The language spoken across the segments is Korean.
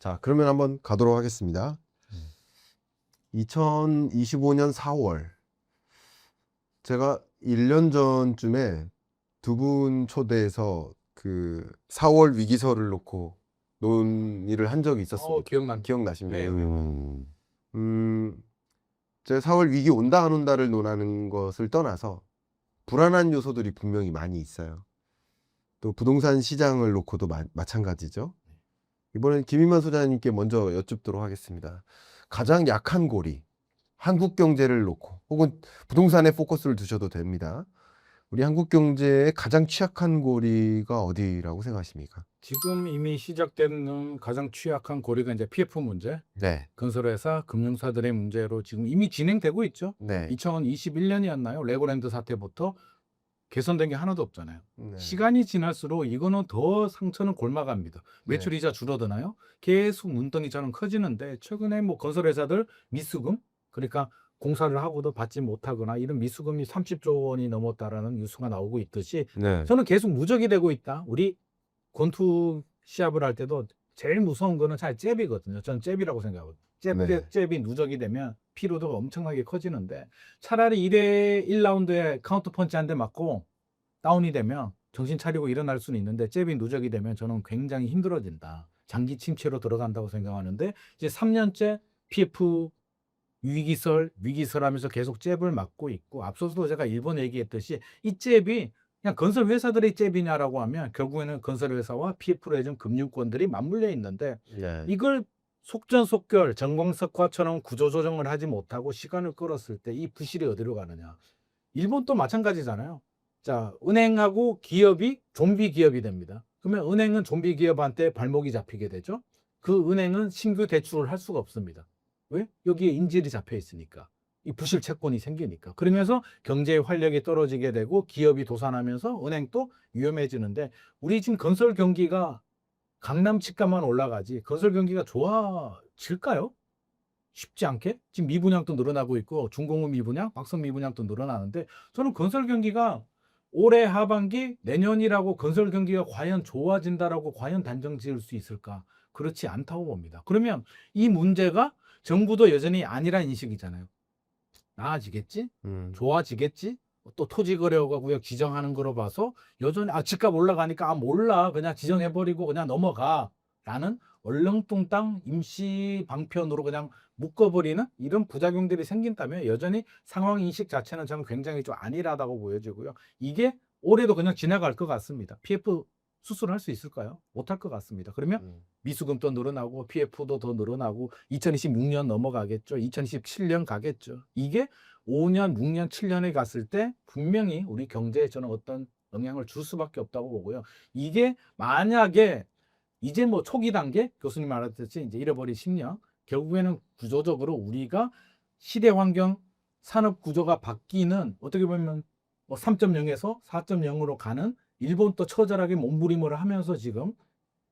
자, 그러면 한번 가도록 하겠습니다. 2025년 4월 제가 1년 전쯤에 두 분 초대해서 그 4월 위기설을 놓고 논의를 한 적이 있었습니다. 기억나십니까? 네. 제가 4월 위기 온다 안 온다를 논하는 것을 떠나서 불안한 요소들이 분명히 많이 있어요. 또 부동산 시장을 놓고도 마찬가지죠. 이번엔 김인만 소장님께 먼저 여쭙도록 하겠습니다. 가장 약한 고리, 한국 경제를 놓고 혹은 부동산에 포커스를 두셔도 됩니다. 우리 한국 경제의 가장 취약한 고리가 어디라고 생각하십니까? 지금 이미 시작되는 가장 취약한 고리가 이제 PF 문제, 네. 건설회사, 금융사들의 문제로 지금 이미 진행되고 있죠. 네. 2021년이었나요? 레고랜드 사태부터 개선된 게 하나도 없잖아요. 네. 시간이 지날수록 이거는 더 상처는 골마갑니다. 매출 이자 줄어드나요? 계속 문덩이처럼 커지는데 최근에 뭐 건설회사들 미수금, 그러니까 공사를 하고도 받지 못하거나 이런 미수금이 30조 원이 넘었다라는 뉴스가 나오고 있듯이 네. 저는 계속 누적이 되고 있다. 우리 권투 시합을 할 때도 제일 무서운 거는 잘 잽이거든요. 저는 잽이라고 생각하거든요. 네. 잽이 누적이 되면 피로도가 엄청나게 커지는데 차라리 1회 1라운드에 카운터 펀치 한 대 맞고 다운이 되면 정신 차리고 일어날 수는 있는데 잽이 누적이 되면 저는 굉장히 힘들어진다. 장기 침체로 들어간다고 생각하는데 이제 3년째 PF 위기설 하면서 계속 잽을 맞고 있고 앞서서도 제가 일본 얘기했듯이 이 잽이 그냥 건설 회사들의 잽이냐라고 하면 결국에는 건설 회사와 PF로 해준 금융권들이 맞물려 있는데 네. 이걸 속전속결 정광석화처럼 구조조정을 하지 못하고 시간을 끌었을 때 이 부실이 어디로 가느냐. 일본도 마찬가지잖아요. 자, 은행하고 기업이 좀비 기업이 됩니다. 그러면 은행은 좀비 기업한테 발목이 잡히게 되죠. 그 은행은 신규 대출을 할 수가 없습니다. 왜? 여기에 인질이 잡혀 있으니까. 이 부실 채권이 생기니까. 그러면서 경제의 활력이 떨어지게 되고 기업이 도산하면서 은행도 위험해지는데 우리 지금 건설 경기가 강남 집값만 올라가지 건설 경기가 좋아질까요? 쉽지 않게 지금 미분양도 늘어나고 있고 중공업 미분양, 박선 미분양도 늘어나는데 저는 건설 경기가 올해 하반기 내년이라고 건설 경기가 과연 좋아진다라고 과연 단정 지을 수 있을까? 그렇지 않다고 봅니다. 그러면 이 문제가 정부도 여전히 아니란 인식이잖아요. 나아지겠지? 좋아지겠지? 또 토지거래구역 지정하는 거로 봐서 여전히 집값 올라가니까 몰라 그냥 지정해버리고 그냥 넘어가 라는 얼렁뚱땅 임시 방편으로 그냥 묶어버리는 이런 부작용들이 생긴다면 여전히 상황 인식 자체는 저는 굉장히 좀 안일하다고 보여지고요. 이게 올해도 그냥 지나갈 것 같습니다. PF 수술할 수 있을까요? 못할 것 같습니다. 그러면 미수금도 늘어나고 PF도 더 늘어나고 2026년 넘어가겠죠. 2027년 가겠죠. 이게 5년, 6년, 7년에 갔을 때 분명히 우리 경제에 저는 어떤 영향을 줄 수밖에 없다고 보고요. 이게 만약에 이제 뭐 초기 단계 교수님 말했듯이 이제 잃어버린 10년 결국에는 구조적으로 우리가 시대 환경 산업 구조가 바뀌는 어떻게 보면 뭐 3.0에서 4.0으로 가는 일본도 처절하게 몸부림을 하면서 지금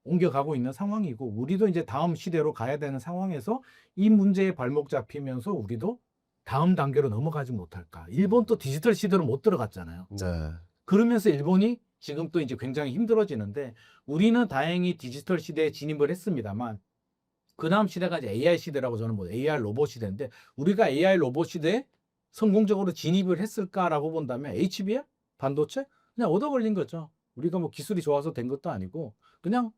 옮겨가고 있는 상황이고 우리도 이제 다음 시대로 가야 되는 상황에서 이 문제에 발목 잡히면서 우리도 다음 단계로 넘어가지 못할까. 일본도 디지털 시대로 못 들어갔잖아요. 네. 그러면서 일본이 지금 또 이제 굉장히 힘들어지는데 우리는 다행히 디지털 시대에 진입을 했습니다만 그 다음 시대가 이제 AI 시대라고 저는 뭐 AI 로봇 시대인데 우리가 AI 로봇 시대에 성공적으로 진입을 했을까라고 본다면 HBM? 반도체? 그냥 얻어 걸린 거죠. 우리가 뭐 기술이 좋아서 된 것도 아니고 그냥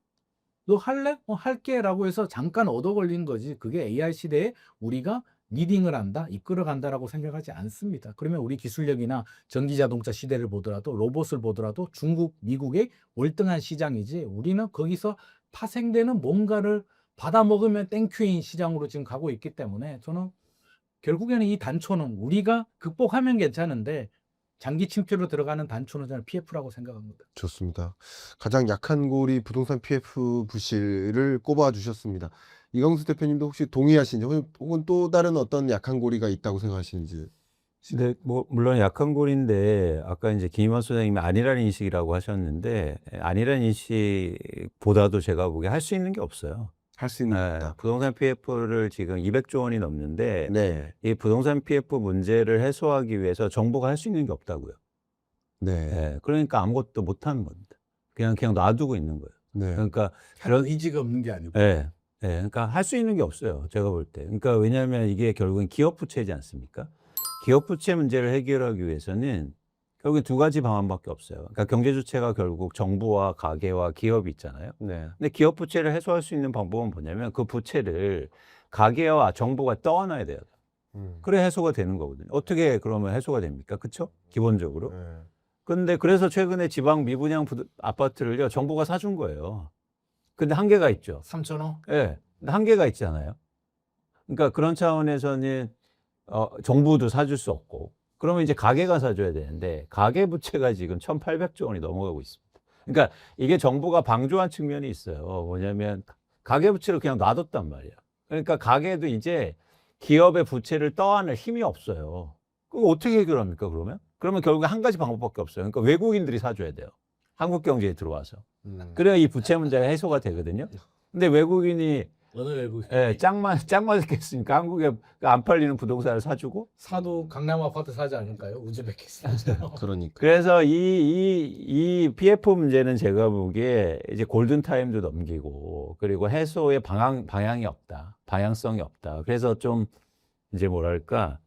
너 할래? 할게라고 해서 잠깐 얻어 걸린 거지. 그게 AI 시대에 우리가 리딩을 한다, 이끌어 간다라고 생각하지 않습니다. 그러면 우리 기술력이나 전기 자동차 시대를 보더라도 로봇을 보더라도 중국, 미국의 월등한 시장이지 우리는 거기서 파생되는 뭔가를 받아 먹으면 땡큐인 시장으로 지금 가고 있기 때문에 저는 결국에는 이 단초는 우리가 극복하면 괜찮은데 장기 침체로 들어가는 단초는 저는 PF라고 생각합니다. 좋습니다. 가장 약한 고리 부동산 PF 부실을 꼽아 주셨습니다. 이광수 대표님도 혹시 동의하시는지 혹은 또 다른 어떤 약한 고리가 있다고 생각하시는지. 근데 뭐 물론 약한 골인데 아까 이제 김희만 소장님이 아니라는 인식이라고 하셨는데 아니라는 인식보다도 제가 보기에 할 수 있는 게 없어요. 할 수 있는 예, 거다. 부동산 PF를 지금 200조 원이 넘는데 네. 이 부동산 PF 문제를 해소하기 위해서 정부가 할 수 있는 게 없다고요. 네. 예, 그러니까 아무것도 못 하는 겁니다. 그냥 놔두고 있는 거예요. 네. 그러니까 그런 의지가 없는 게 아니고. 예, 예, 그러니까 할 수 있는 게 없어요. 제가 볼 때. 그러니까 왜냐하면 이게 결국엔 기업 부채지 않습니까? 기업 부채 문제를 해결하기 위해서는 결국엔 두 가지 방안밖에 없어요. 그러니까 경제 주체가 결국 정부와 가계와 기업이 있잖아요. 네. 근데 기업 부채를 해소할 수 있는 방법은 뭐냐면 그 부채를 가계와 정부가 떠안아야 돼요. 그래 해소가 되는 거거든요. 어떻게 그러면 해소가 됩니까? 그렇죠? 기본적으로. 네. 근데 그래서 최근에 지방 미분양 아파트를요 정부가 사준 거예요. 근데 한계가 있죠. 3,000원? 예. 근데 한계가 있잖아요. 그러니까 그런 차원에서는 정부도 사줄 수 없고 그러면 이제 가계가 사줘야 되는데 가계 부채가 지금 1,800조 원이 넘어가고 있습니다. 그러니까 이게 정부가 방조한 측면이 있어요. 뭐냐면 가계 부채를 그냥 놔뒀단 말이야. 그러니까 가계도 이제 기업의 부채를 떠안을 힘이 없어요. 그거 어떻게 해결합니까 그러면? 그러면 결국에 한 가지 방법밖에 없어요. 그러니까 외국인들이 사줘야 돼요. 한국 경제에 들어와서. 그래야 이 부채 문제가 해소가 되거든요. 근데 외국인이 어느 외국인? 예, 짱 맞겠습니까? 한국에 안 팔리는 부동산을 사주고. 사도 강남 아파트 사지 않을까요? 우즈베키스탄. 그러니까. 그래서 이 PF 문제는 제가 보기에 이제 골든 타임도 넘기고 그리고 해소의 방향이 없다. 방향성이 없다. 그래서 좀 이제 뭐랄까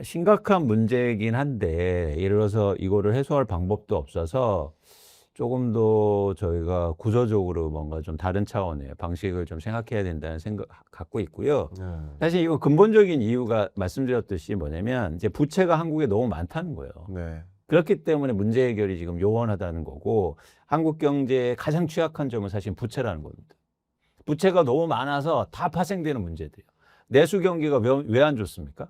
심각한 문제이긴 한데 예를 들어서 이거를 해소할 방법도 없어서 조금 더 저희가 구조적으로 뭔가 좀 다른 차원의 방식을 좀 생각해야 된다는 생각 갖고 있고요. 네. 사실 이거 근본적인 이유가 말씀드렸듯이 뭐냐면 이제 부채가 한국에 너무 많다는 거예요. 네. 그렇기 때문에 문제 해결이 지금 요원하다는 거고 한국 경제의 가장 취약한 점은 사실 부채라는 겁니다. 부채가 너무 많아서 다 파생되는 문제들이에요. 내수 경기가 왜 안 좋습니까?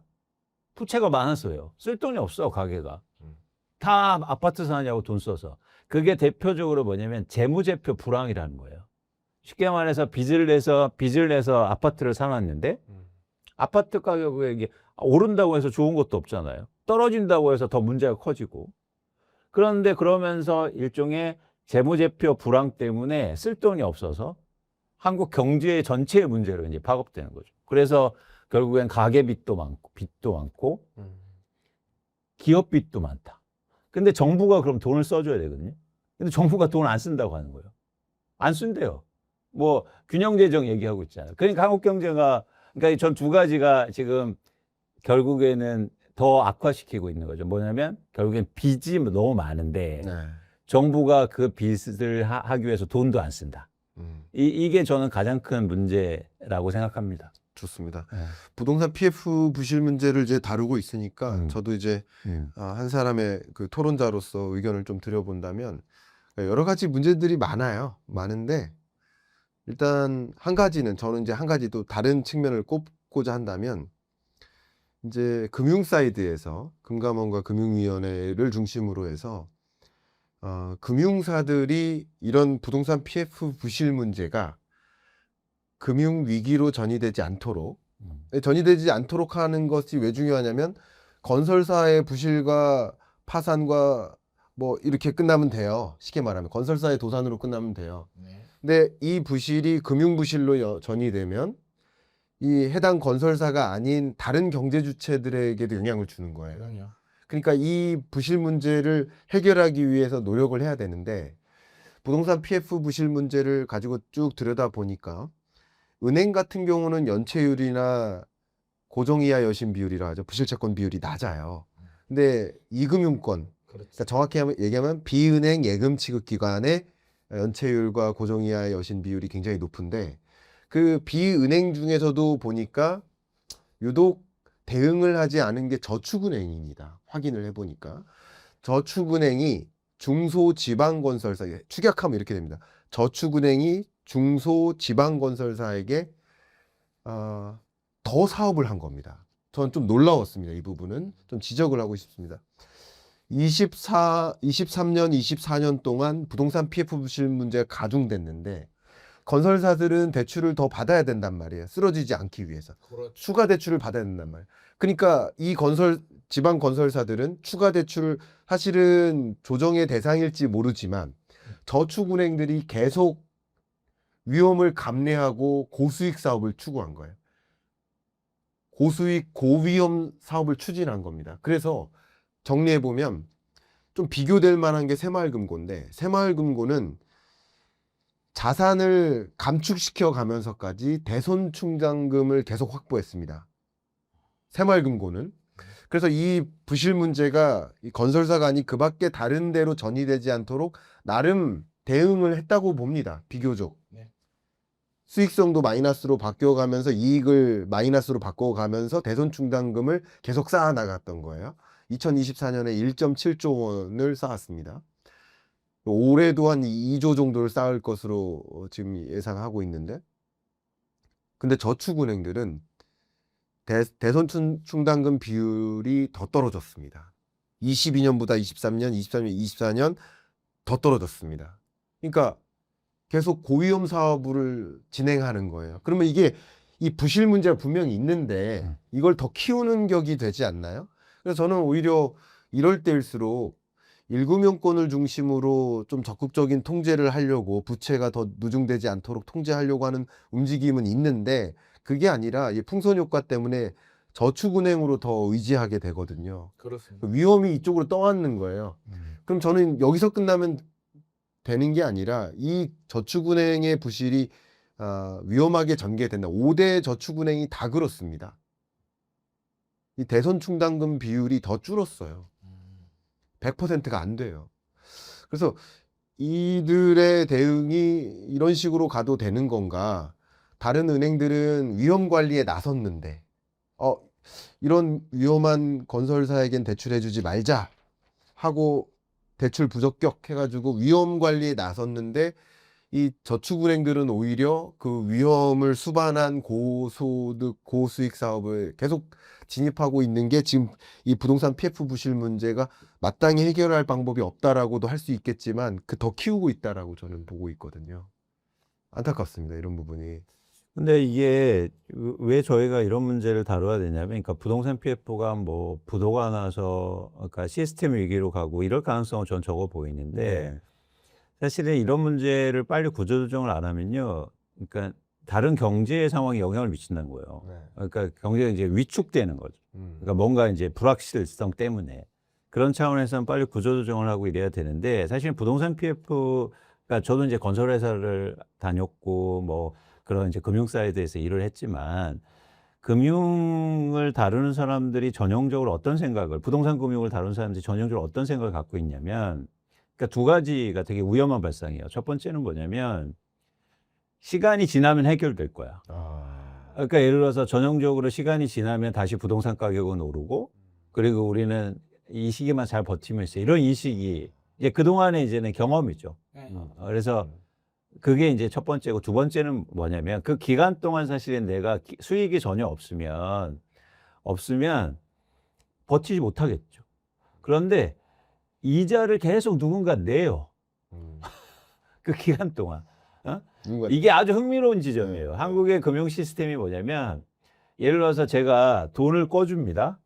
부채가 많아서요. 쓸 돈이 없어 가게가. 다 아파트 사냐고 돈 써서. 그게 대표적으로 뭐냐면 재무제표 불황이라는 거예요. 쉽게 말해서 빚을 내서 아파트를 사놨는데 아파트 가격이 오른다고 해서 좋은 것도 없잖아요. 떨어진다고 해서 더 문제가 커지고. 그런데 그러면서 일종의 재무제표 불황 때문에 쓸 돈이 없어서 한국 경제 전체의 문제로 이제 파급되는 거죠. 그래서 결국엔 가계빚도 많고 기업 빚도 많다. 근데 정부가 그럼 돈을 써줘야 되거든요. 근데 정부가 돈을 안 쓴다고 하는 거예요. 안 쓴대요. 뭐 균형재정 얘기하고 있잖아요. 그러니까 한국 경제가 그러니까 전 두 가지가 지금 결국에는 더 악화시키고 있는 거죠. 뭐냐면 결국엔 빚이 너무 많은데 네. 정부가 그 빚을 하기 위해서 돈도 안 쓴다. 이게 저는 가장 큰 문제라고 생각합니다. 좋습니다. 네. 부동산 PF 부실 문제를 이제 다루고 있으니까 저도 이제 한 사람의 그 토론자로서 의견을 좀 드려본다면 여러 가지 문제들이 많은데 일단 한 가지는 저는 이제 한 가지 또 다른 측면을 꼽고자 한다면 이제 금융 사이드에서 금감원과 금융위원회를 중심으로 해서 금융사들이 이런 부동산 PF 부실 문제가 금융 위기로 전이되지 않도록 하는 것이 왜 중요하냐면 건설사의 부실과 파산과 뭐 이렇게 끝나면 돼요. 쉽게 말하면 건설사의 도산으로 끝나면 돼요. 네. 근데 이 부실이 금융 부실로 전이되면 이 해당 건설사가 아닌 다른 경제 주체들에게도 영향을 주는 거예요. 그럼요. 그러니까 이 부실 문제를 해결하기 위해서 노력을 해야 되는데 부동산 PF 부실 문제를 가지고 쭉 들여다 보니까 은행 같은 경우는 연체율이나 고정이하 여신 비율이라 하죠. 부실채권 비율이 낮아요. 근데 이금융권, 그렇죠. 그러니까 정확히 얘기하면 비은행 예금 취급 기관의 연체율과 고정이하 여신 비율이 굉장히 높은데 그 비은행 중에서도 보니까 유독 대응을 하지 않은 게 저축은행입니다. 확인을 해보니까 저축은행이 중소지방건설사, 축약하면 이렇게 됩니다. 저축은행이 중소지방건설사에게 더 사업을 한 겁니다. 저는 좀 놀라웠습니다. 이 부분은 좀 지적을 하고 싶습니다. 23년, 24년 동안 부동산 PF 부실 문제가 가중됐는데 건설사들은 대출을 더 받아야 된단 말이에요. 쓰러지지 않기 위해서. 그렇죠. 추가 대출을 받아야 된단 말이에요. 그러니까 이 지방 건설사들은 추가 대출을 사실은 조정의 대상일지 모르지만 저축은행들이 계속 위험을 감내하고 고수익 사업을 추구한 거예요. 고수익 고위험 사업을 추진한 겁니다. 그래서 정리해보면 좀 비교될 만한 게 새마을금고인데 새마을금고는 자산을 감축시켜 가면서까지 대손 충당금을 계속 확보했습니다. 새마을금고는. 그래서 이 부실 문제가 이 건설사 간이 그 밖에 다른 데로 전이되지 않도록 나름 대응을 했다고 봅니다. 비교적. 네. 수익성도 마이너스로 바뀌어가면서 이익을 마이너스로 바꿔가면서 대손 충당금을 계속 쌓아 나갔던 거예요. 2024년에 1.7조 원을 쌓았습니다. 올해도 한 2조 정도를 쌓을 것으로 지금 예상하고 있는데, 근데 저축은행들은 대손 충당금 비율이 더 떨어졌습니다. 22년보다 23년, 23년, 24년 더 떨어졌습니다. 그러니까 계속 고위험 사업을 진행하는 거예요. 그러면 이게 이 부실 문제가 분명히 있는데 이걸 더 키우는 격이 되지 않나요? 그래서 저는 오히려 이럴 때일수록 1금융권을 중심으로 좀 적극적인 통제를 하려고, 부채가 더 누중되지 않도록 통제하려고 하는 움직임은 있는데, 그게 아니라 이 풍선 효과 때문에 저축은행으로 더 의지하게 되거든요. 그렇습니다. 위험이 이쪽으로 떠안는 거예요. 그럼 저는 여기서 끝나면 되는 게 아니라 이 저축은행의 부실이 위험하게 전개된다. 5대 저축은행이 다 그렇습니다. 이 대손 충당금 비율이 더 줄었어요. 100%가 안 돼요. 그래서 이들의 대응이 이런 식으로 가도 되는 건가? 다른 은행들은 위험 관리에 나섰는데, 이런 위험한 건설사에겐 대출해주지 말자 하고 대출 부적격 해가지고 위험 관리에 나섰는데, 이 저축은행들은 오히려 그 위험을 수반한 고소득, 고수익 사업을 계속 진입하고 있는 게 지금 이 부동산 PF 부실 문제가 마땅히 해결할 방법이 없다라고도 할 수 있겠지만 그 더 키우고 있다라고 저는 보고 있거든요. 안타깝습니다. 이런 부분이. 근데 이게 왜 저희가 이런 문제를 다뤄야 되냐면, 그러니까 부동산 PF가 뭐 부도가 나서 그러니까 시스템 위기로 가고 이럴 가능성은 전 적어 보이는데, 사실은 이런 문제를 빨리 구조조정을 안 하면요, 그러니까 다른 경제 상황에 영향을 미친다는 거예요. 그러니까 경제가 이제 위축되는 거죠. 그러니까 뭔가 이제 불확실성 때문에. 그런 차원에서는 빨리 구조조정을 하고 이래야 되는데, 사실 부동산 PF가, 저도 이제 건설회사를 다녔고 뭐 그런 이제 금융 사이드에서 일을 했지만, 금융을 다루는 사람들이 전형적으로 어떤 생각을, 부동산 금융을 다루는 사람들이 전형적으로 어떤 생각을 갖고 있냐면, 그러니까 두 가지가 되게 위험한 발상이에요. 첫 번째는 뭐냐면, 시간이 지나면 해결될 거야. 그러니까 예를 들어서 전형적으로 시간이 지나면 다시 부동산 가격은 오르고, 그리고 우리는 이 시기만 잘 버티면 있어. 이런 인식이 이제 그동안의 이제는 경험이죠. 그래서 그게 이제 첫 번째고, 두 번째는 뭐냐면, 그 기간 동안 사실은 내가 수익이 전혀 없으면 버티지 못하겠죠. 그런데 이자를 계속 누군가 내요. 그 기간 동안. 이게 아주 흥미로운 지점이에요. 한국의 금융 시스템이 뭐냐면, 예를 들어서 제가 돈을 꿔줍니다.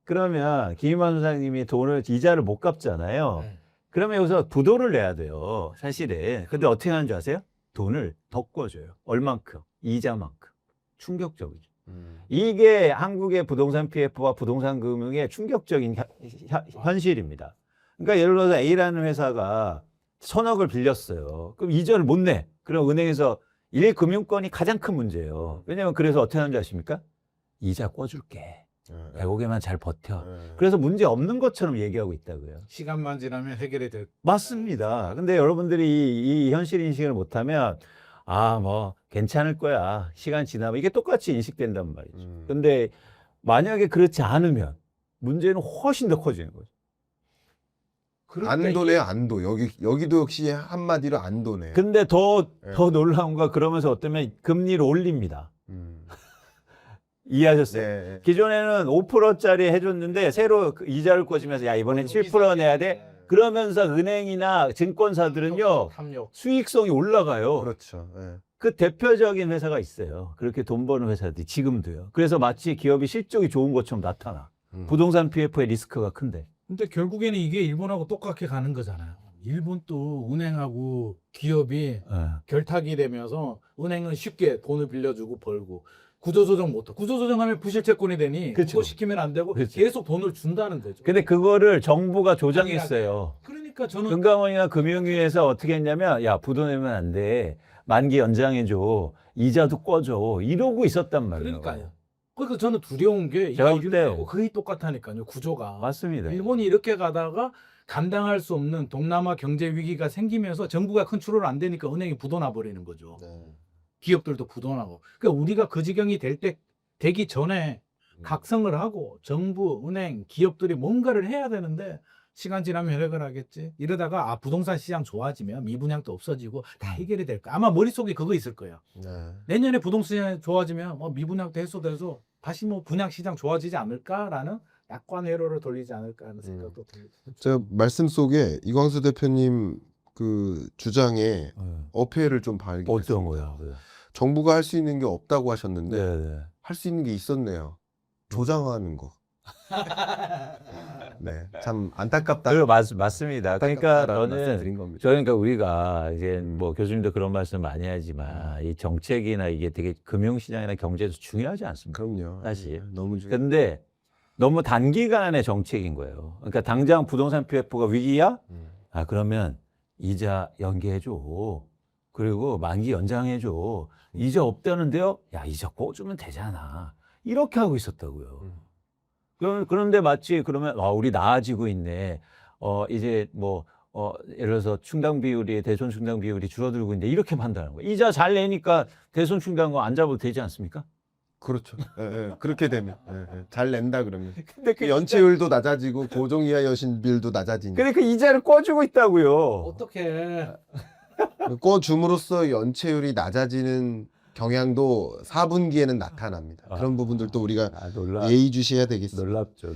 그러면 김희만 소장님이 이자를 못 갚잖아요. 그러면 여기서 부도를 내야 돼요, 사실은. 근데 어떻게 하는 줄 아세요? 돈을 더 꿔줘요. 얼만큼? 이자만큼. 충격적이죠. 이게 한국의 부동산 PF와 부동산 금융의 충격적인 현실입니다. 그러니까 예를 들어서 A라는 회사가 1,000억을 빌렸어요. 그럼 이자를 못 내. 그럼 은행에서 금융권이 가장 큰 문제예요. 왜냐면 그래서 어떻게 하는지 아십니까? 이자 꿔줄게. 100억에만 잘 버텨. 그래서 문제 없는 것처럼 얘기하고 있다고요. 시간만 지나면 해결이 될. 맞습니다. 근데 여러분들이 이 현실 인식을 못하면, 뭐 괜찮을 거야, 시간 지나면, 이게 똑같이 인식된단 말이죠. 근데 만약에 그렇지 않으면 문제는 훨씬 더 커지는 거죠. 안도네, 안도. 여기도 역시 한마디로 안도네. 근데 더 놀라운 거, 그러면서 어쩌면 금리를 올립니다. 이해하셨어요? 네. 기존에는 5%짜리 해줬는데 새로 그 이자를 꿔주면서, 야, 이번엔 7% 내야 돼? 그러면서 은행이나 증권사들은요, 탐욕. 수익성이 올라가요. 그렇죠. 그 대표적인 회사가 있어요. 그렇게 돈 버는 회사들이 지금도요. 그래서 마치 기업이 실적이 좋은 것처럼 나타나. 부동산 PF의 리스크가 큰데. 근데 결국에는 이게 일본하고 똑같게 가는 거잖아요. 일본도 은행하고 기업이 결탁이 되면서 은행은 쉽게 돈을 빌려주고 벌고, 구조조정 못해. 구조조정하면 부실채권이 되니, 그렇죠. 그거 시키면 안 되고 그렇죠. 계속 돈을 준다는 거죠. 근데 그거를 정부가 조장했어요. 그러니까 저는 금감원이나 금융위에서 어떻게 했냐면, 야, 부도 내면 안 돼. 만기 연장해줘, 이자도 꿔줘 이러고 있었단 말이에요. 그러니까요. 그러니까 저는 두려운 게 제가 이거 볼 때- 유럽하고 거의 똑같다니까요. 구조가. 맞습니다. 일본이 이렇게 가다가 감당할 수 없는 동남아 경제 위기가 생기면서 정부가 컨트롤 안 되니까 은행이 부도나 버리는 거죠. 네. 기업들도 부도나고. 그러니까 우리가 그 지경이 되기 전에 각성을 하고 정부, 은행, 기업들이 뭔가를 해야 되는데 시간 지나면 혈액을 하겠지. 이러다가 부동산 시장 좋아지면 미분양도 없어지고 다 해결이 될 거야. 아마 머릿속에 그거 있을 거예요. 네. 내년에 부동산 시장이 좋아지면 미분양도 해소돼서 다시 분양 시장 좋아지지 않을까라는 약관 회로를 돌리지 않을까 하는 생각도 들죠. 제가 말씀 속에 이광수 대표님 그 주장에 어폐를 좀 발견했습니다. 어떤 거야? 정부가 할 수 있는 게 없다고 하셨는데 네. 할 수 있는 게 있었네요. 조장하는 거. 네, 참 안타깝다. 맞습니다. 그러니까 저는 말씀드린 겁니다. 그러니까 우리가 이제 뭐 교수님도 그런 말씀 많이 하지만 이 정책이나 이게 되게 금융시장이나 경제에서 중요하지 않습니까? 그럼요. 사실. 너무 중요. 근데 너무 단기간의 정책인 거예요. 그러니까 당장 부동산 PF가 위기야? 그러면 이자 연기해줘. 그리고 만기 연장해줘. 이자 없다는데요? 야, 이자 꿔주면 되잖아. 이렇게 하고 있었다고요. 그런데 마치 그러면 우리 나아지고 있네. 이제 뭐 예를 들어서 충당 비율이 대손 충당 비율이 줄어들고 있는데 이렇게 판단하는 거예요. 이자 잘 내니까 대손 충당 거 안 잡아도 되지 않습니까? 그렇죠. 예, 예. 그렇게 되면 잘 낸다 그러면 근데 그 연체율도 낮아지고 고정 이하 여신비율도 낮아지니까 근데 그 이자를 꿔주고 있다고요. 어떻게 꿔 줌으로써 연체율이 낮아지는 경향도 4분기에는 나타납니다. 그런 부분들도 우리가 놀랍죠. 예의주시해야 되겠습니다. 놀랍죠.